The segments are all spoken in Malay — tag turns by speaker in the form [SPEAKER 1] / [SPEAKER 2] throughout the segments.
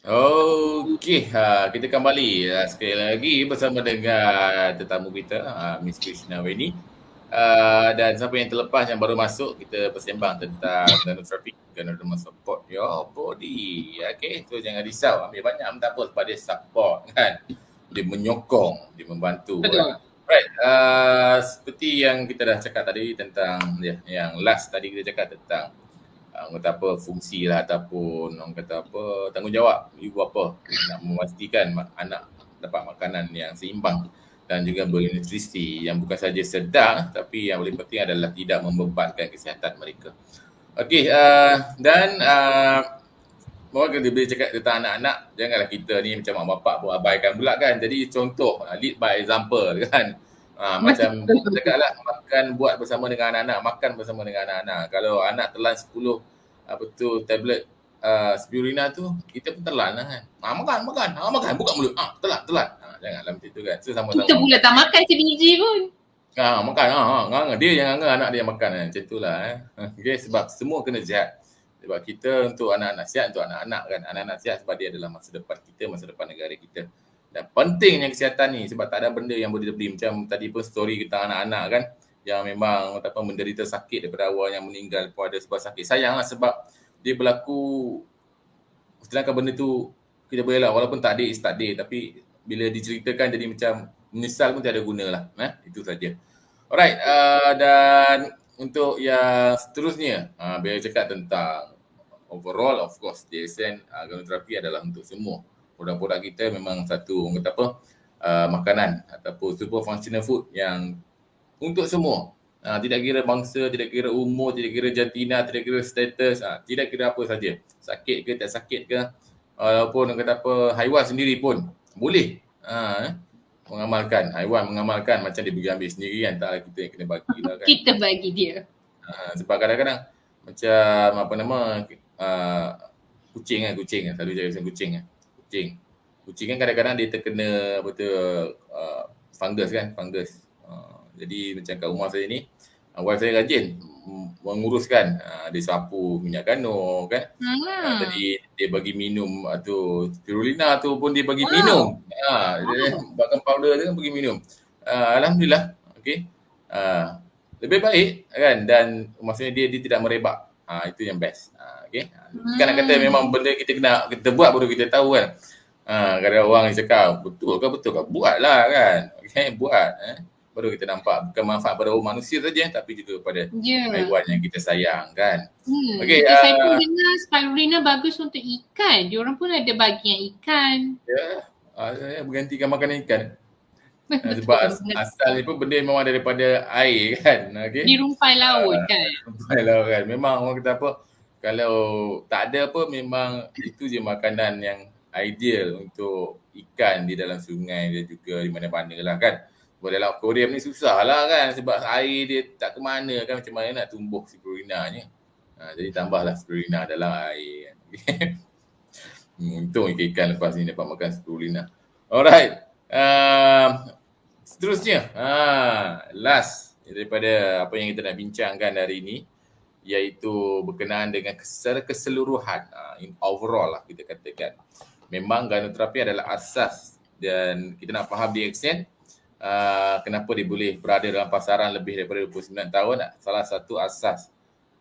[SPEAKER 1] Okey, kita kembali sekali lagi bersama dengan tetamu kita, Miss Krishna Weni. Dan siapa yang terlepas yang baru masuk, kita bersembang tentang ganotropic, Ganoderma support your body. Okey, so jangan risau, ambil banyak pun tak apa sebab dia support kan. Dia menyokong, dia membantu kan.
[SPEAKER 2] Betul.
[SPEAKER 1] Right, seperti yang kita dah cakap tadi tentang yang last tadi kita cakap tentang orang kata apa, fungsi lah ataupun orang kata apa, tanggungjawab ibu bapa nak memastikan anak dapat makanan yang seimbang dan juga bernutrisi yang bukan saja sedar tapi yang paling penting adalah tidak membebankan kesihatan mereka. Okey, dan orang kena boleh cakap tentang anak-anak, janganlah kita ni macam mak bapak pun abaikan pula kan. Jadi contoh, lead by example kan. Macam cakap lah, makan buat bersama dengan anak-anak, makan bersama dengan anak-anak. Kalau anak telan 10 tablet spirulina tu, kita pun telan lah kan. Makan, buka mulut. Telan. Janganlah macam tu kan. So sama-sama
[SPEAKER 2] Kita pula
[SPEAKER 1] makan.
[SPEAKER 2] tak makan sebiji pun.
[SPEAKER 1] Makan. Dia yang anggar, anak dia yang makan kan. Macam itulah. Okay, sebab semua kena sihat. Sebab kita untuk anak-anak sihat, untuk anak-anak kan. Anak-anak sihat sebab dia adalah masa depan kita, masa depan negara kita. Dan pentingnya kesihatan ni sebab tak ada benda yang boleh dibeli. Macam tadi pun story tentang anak-anak kan. Yang memang menderita sakit daripada awal yang meninggal pun ada sebab sakit. Sayanglah sebab dia berlaku, sedangkan benda tu kita boleh lah walaupun tak ada, tapi bila diceritakan jadi macam menyesal pun tiada guna lah. Itu saja. Alright, dan untuk yang seterusnya, bila cakap tentang overall, of course, DSN ganonterapi adalah untuk semua. Produk-produk kita memang satu, orang kata apa, makanan ataupun super functional food yang untuk semua. Tidak kira bangsa, tidak kira umur, tidak kira jantina, tidak kira status, tidak kira apa saja. Sakit ke, tak sakit ke, walaupun orang kata apa, haiwan sendiri pun boleh mengamalkan. Haiwan mengamalkan macam dia pergi ambil sendiri kan, tak kita yang kena bagi lah kan.
[SPEAKER 2] Kita bagi dia.
[SPEAKER 1] Sebab kadang-kadang macam apa nama, kucing selalu cakap pasal kucing. Kucing kan kadang-kadang dia terkena fungus kan. Jadi macam kat rumah saya ni, wife saya rajin menguruskan, dia sapu minyak gano kan. Jadi dia bagi minum tu spirulina tu pun dia bagi minum. Dia bahkan powder tu kan bagi minum. Alhamdulillah, okey. Lebih baik kan, dan maksudnya dia tidak merebak. Itu yang best. Okey. Kan nak kata memang benda kita buat baru kita tahu kan. Kadang orang yang cakap betul ke buatlah kan. Okey, buat baru kita nampak bukan manfaat pada manusia saja tapi juga pada haiwan yang kita sayang kan.
[SPEAKER 2] Okey, saya pun dengar spirulina bagus untuk ikan. Diorang pun ada bagi yang ikan.
[SPEAKER 1] Ya, bergantikan makanan ikan. Sebab asalnya pun benda memang daripada air kan. Okay?
[SPEAKER 2] Di rumpai laut kan.
[SPEAKER 1] Rumpai laut kan. Memang orang kata apa, kalau tak ada apa memang itu je makanan yang ideal untuk ikan di dalam sungai dan juga di mana-mana lah kan. Sebab dalam akuarium ni susah lah kan sebab air dia tak ke mana kan, macam mana nak tumbuh spirulinanya. Jadi tambahlah spirulina dalam air. Untung ikan lepas ni dapat makan spirulina. Alright. Seterusnya, last daripada apa yang kita nak bincangkan hari ini iaitu berkenaan dengan secara keseluruhan, overall lah kita katakan. Memang ganonterapi adalah asas dan kita nak faham DXN, kenapa dia boleh berada dalam pasaran lebih daripada 29 tahun. Salah satu asas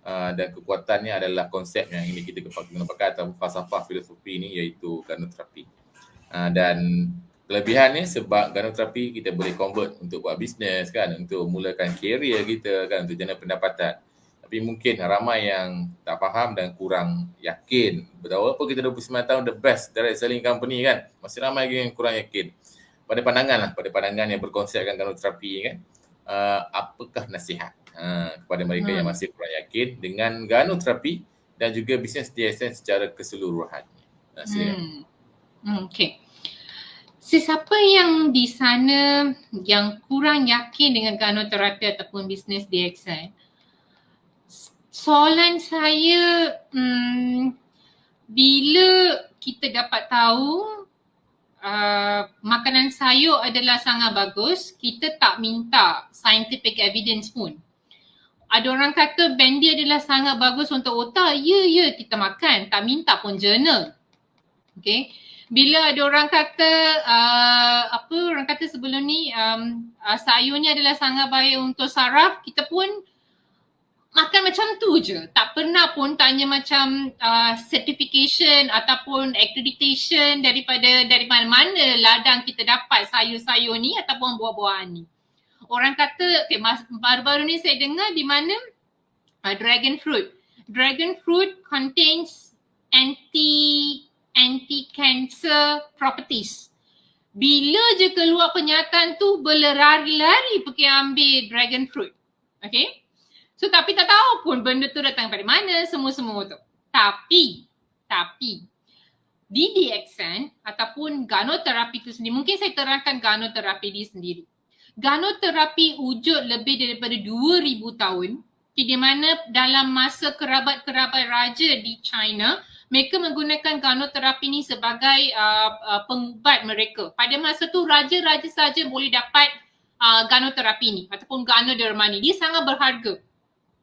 [SPEAKER 1] dan kekuatannya adalah konsep yang ini kita guna pakai atau falsafah filosofi ini iaitu ganonterapi. Dan kelebihannya sebab ganonterapi kita boleh convert untuk buat bisnes kan, untuk mulakan career kita kan, untuk jana pendapatan. Tapi mungkin ramai yang tak faham dan kurang yakin. Betul apa kita 29 tahun the best direct selling company kan, masih ramai yang kurang yakin. Pada pandangan yang berkonsepkan ganonterapi kan, apakah nasihat kepada mereka yang masih kurang yakin dengan ganonterapi dan juga bisnes DSN secara keseluruhannya. Silakan.
[SPEAKER 2] Okey. Sesiapa yang di sana yang kurang yakin dengan ganonterapi ataupun bisnes DXN, soalan saya, bila kita dapat tahu makanan sayur adalah sangat bagus, kita tak minta scientific evidence pun. Ada orang kata bendi adalah sangat bagus untuk otak, ya kita makan, tak minta pun journal. Okay. Bila ada orang kata apa orang kata sebelum ni sayur ni adalah sangat baik untuk saraf, kita pun makan macam tu je. Tak pernah pun tanya macam certification ataupun accreditation daripada mana ladang kita dapat sayur-sayur ni ataupun buah-buahan ni. Orang kata, okay, baru-baru ni saya dengar di mana dragon fruit. Dragon fruit contains anti-cancer properties. Bila je keluar penyataan tu, berlari-lari pergi ambil dragon fruit. Okay? So tapi tak tahu pun benda tu datang dari mana, semua-semua tu. Tapi DDXN ataupun ganoterapi tu sendiri, mungkin saya terangkan ganoterapi ni sendiri. Ganoterapi wujud lebih daripada 2000 tahun, di mana dalam masa kerabat-kerabat raja di China, mereka menggunakan ganoterapi ni sebagai pengubat mereka. Pada masa tu raja-raja saja boleh dapat ganoterapi ni ataupun ganoderma ni. Dia sangat berharga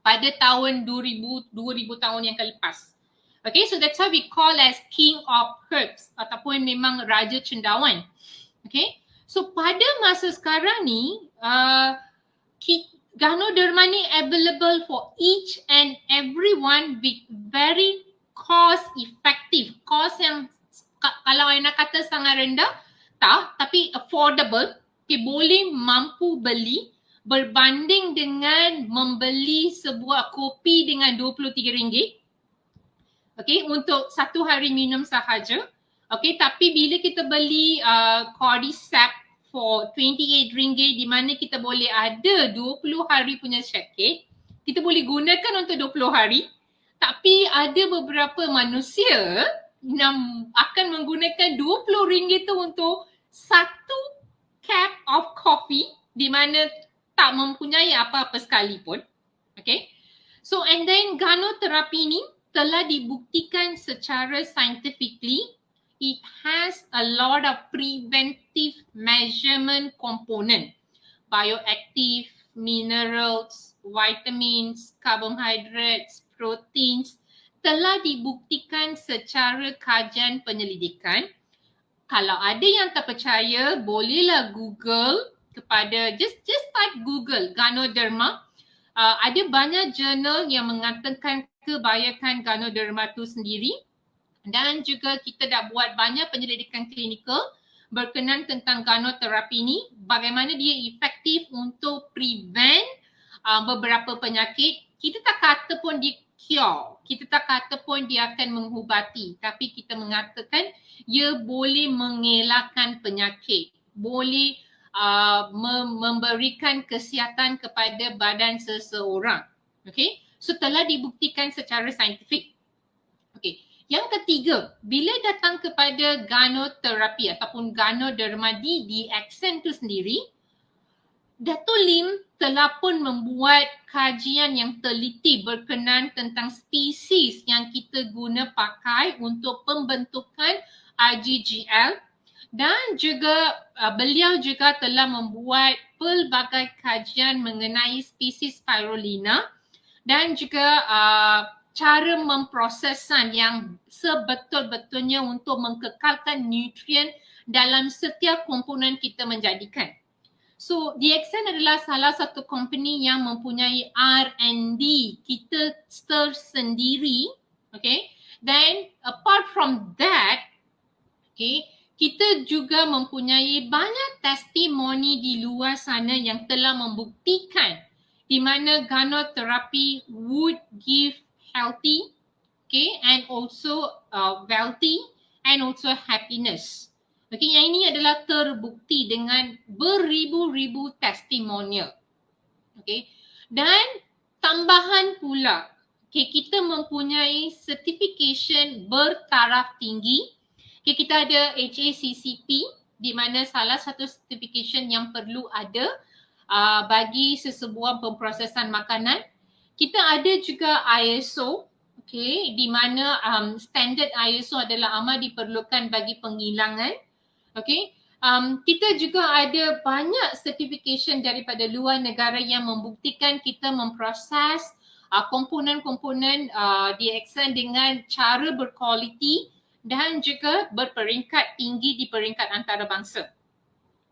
[SPEAKER 2] pada tahun 2000 tahun yang lepas. Okay, so that's how we call as king of herbs ataupun memang raja cendawan. Okay, so pada masa sekarang ni ganoderma ni available for each and everyone with very cost effective. Cost yang kalau I nak kata sangat rendah, tak, tapi affordable. Okay, boleh mampu beli berbanding dengan membeli sebuah kopi dengan RM23. Okay, untuk satu hari minum sahaja. Okay, tapi bila kita beli cordyceps for RM28 di mana kita boleh ada 20 hari punya syakit, kita boleh gunakan untuk 20 hari. Tapi ada beberapa manusia yang akan menggunakan RM20 tu untuk satu cup of coffee di mana tak mempunyai apa-apa sekalipun. Okay. So and then ganoterapi ni telah dibuktikan secara scientifically. It has a lot of preventive measurement component. Bioactive, minerals, vitamins, carbohydrates, proteins telah dibuktikan secara kajian penyelidikan. Kalau ada yang tak percaya, bolehlah Google kepada just type Google Ganoderma. Ada banyak jurnal yang mengatakan kebaikan Ganoderma tu sendiri, dan juga kita dah buat banyak penyelidikan klinikal berkenaan tentang ganoterapi ni, bagaimana dia efektif untuk prevent beberapa penyakit. Kita tak kata pun dia cure, kita tak kata pun dia akan mengubati, tapi kita mengatakan ia boleh mengelakkan penyakit, boleh memberikan kesihatan kepada badan seseorang. Okay, so telah dibuktikan secara saintifik. Okay, yang ketiga, bila datang kepada ganoterapi ataupun ganoderma di DXN tu sendiri, Dato' Lim telah pun membuat kajian yang teliti berkenaan tentang spesies yang kita guna pakai untuk pembentukan RGGL, dan juga beliau juga telah membuat pelbagai kajian mengenai spesies Spirulina dan juga cara memprosesan yang sebetul-betulnya untuk mengekalkan nutrien dalam setiap komponen kita menjadikan. So DXN adalah salah satu company yang mempunyai R&D kita tersendiri. Okay, then apart from that, okay, kita juga mempunyai banyak testimoni di luar sana yang telah membuktikan di mana ganoterapi would give healthy, okay, and also wealthy and also happiness. Okay, yang ini adalah terbukti dengan beribu-ribu testimonial. Okay, dan tambahan pula, okay, kita mempunyai certification bertaraf tinggi. Okay, kita ada HACCP di mana salah satu certification yang perlu ada bagi sesebuah pemprosesan makanan. Kita ada juga ISO, okay, di mana standard ISO adalah amat diperlukan bagi penghilangan. Okay, kita juga ada banyak certification daripada luar negara yang membuktikan kita memproses komponen-komponen DXN dengan cara berkualiti dan juga berperingkat tinggi di peringkat antarabangsa.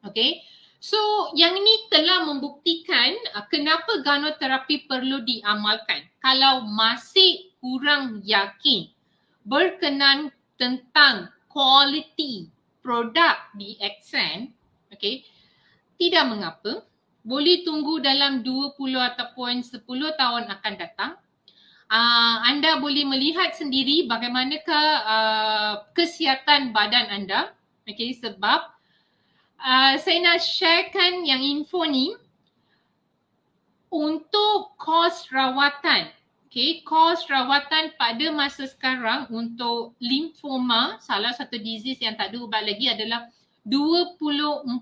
[SPEAKER 2] Okay. So yang ini telah membuktikan kenapa ganoterapi perlu diamalkan. Kalau masih kurang yakin berkenan tentang kualiti produk di Accent, okay, tidak mengapa. Boleh tunggu dalam 20 ataupun 10 tahun akan datang. Anda boleh melihat sendiri bagaimanakah kesihatan badan anda. Okay, sebab saya nak sharekan yang info ni untuk kos rawatan. Okay, kos rawatan pada masa sekarang untuk limfoma, salah satu disease yang tak ada ubat lagi, adalah 24,000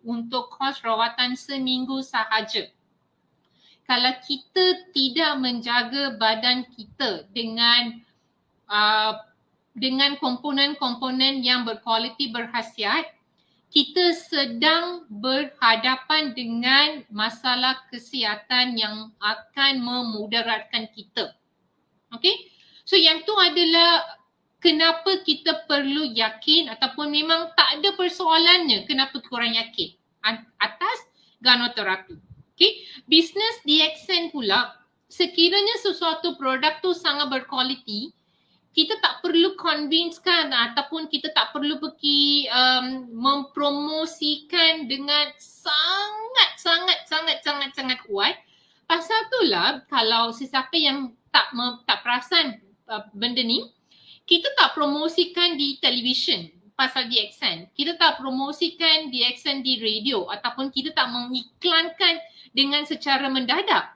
[SPEAKER 2] untuk kos rawatan seminggu sahaja. Kalau kita tidak menjaga badan kita dengan komponen-komponen yang berkualiti, berkhasiat, kita sedang berhadapan dengan masalah kesihatan yang akan memudaratkan kita. Okay? So yang tu adalah kenapa kita perlu yakin ataupun memang tak ada persoalannya kenapa korang yakin atas ganoterapi. Okay? Bisnes di Accent pula, sekiranya sesuatu produk tu sangat berkualiti, kita tak perlu convincekan ataupun kita tak perlu pergi mempromosikan dengan sangat kuat. Pasal itulah kalau sesiapa yang tak perasan benda ni, kita tak promosikan di televisyen pasal di Accent. Kita tak promosikan di Accent di radio ataupun kita tak mengiklankan dengan secara mendadak.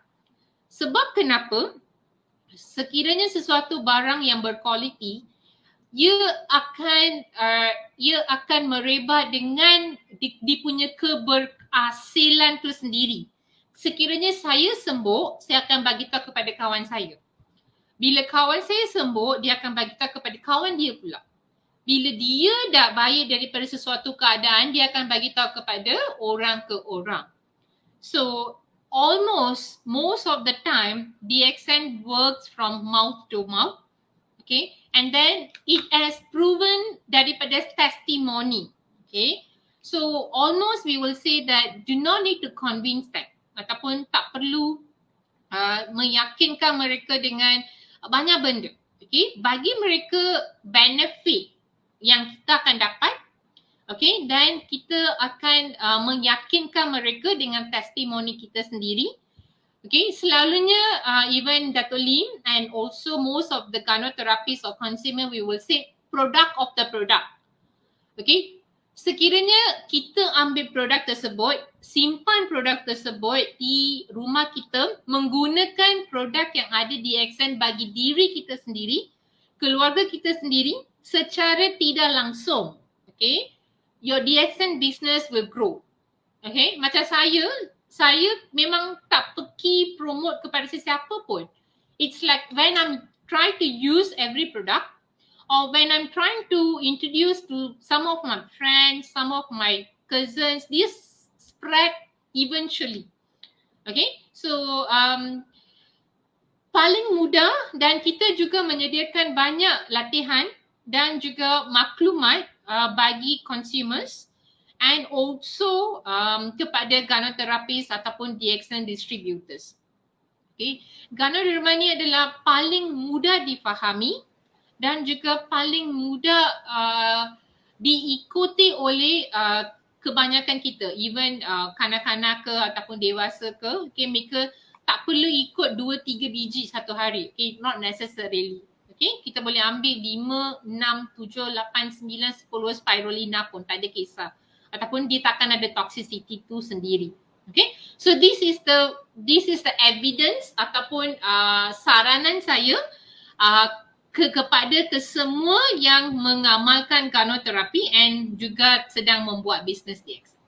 [SPEAKER 2] Sebab kenapa? Sekiranya sesuatu barang yang berkualiti, ia akan merebak dengan dia punya keberhasilan tu sendiri. Sekiranya saya sembuh, saya akan bagi tahu kepada kawan saya. Bila kawan saya sembuh, dia akan bagi tahu kepada kawan dia pula. Bila dia dah baik daripada sesuatu keadaan, dia akan bagi tahu kepada orang ke orang. So most of the time, the Accent works from mouth to mouth. Okay, and then it has proven daripada testimony. Okay, so almost we will say that do not need to convince them ataupun tak perlu meyakinkan mereka dengan banyak benda. Okay, bagi mereka benefit yang kita akan dapat. Okay, dan kita akan meyakinkan mereka dengan testimoni kita sendiri. Okay, selalunya even Dato' Lim and also most of the ganotherapists or consumer, we will say product of the product. Okay, sekiranya kita ambil produk tersebut, simpan produk tersebut di rumah kita, menggunakan produk yang ada di Accent bagi diri kita sendiri, keluarga kita sendiri secara tidak langsung. Okay, your Accent business will grow. Okay, macam saya memang tak pergi promote kepada sesiapa pun. It's like when I'm trying to use every product or when I'm trying to introduce to some of my friends, some of my cousins, this spread eventually. Okay, so paling mudah, dan kita juga menyediakan banyak latihan dan juga maklumat bagi consumers and also kepada ganotherapists ataupun the Accent distributors. Okay, Ganoderma ni adalah paling mudah difahami dan juga paling mudah diikuti oleh kebanyakan kita, even kanak-kanak ke ataupun dewasa ke. Okay, mereka tak perlu ikut 2-3 biji satu hari. Okay, not necessarily. Okay, kita boleh ambil 5, 6, 7, 8, 9, 10 spirulina pun tak ada kisah. Ataupun dia takkan ada toxicity tu sendiri. Okay, so this is the evidence ataupun saranan saya kepada kesemua yang mengamalkan ganoterapi and juga sedang membuat bisnes di Accent.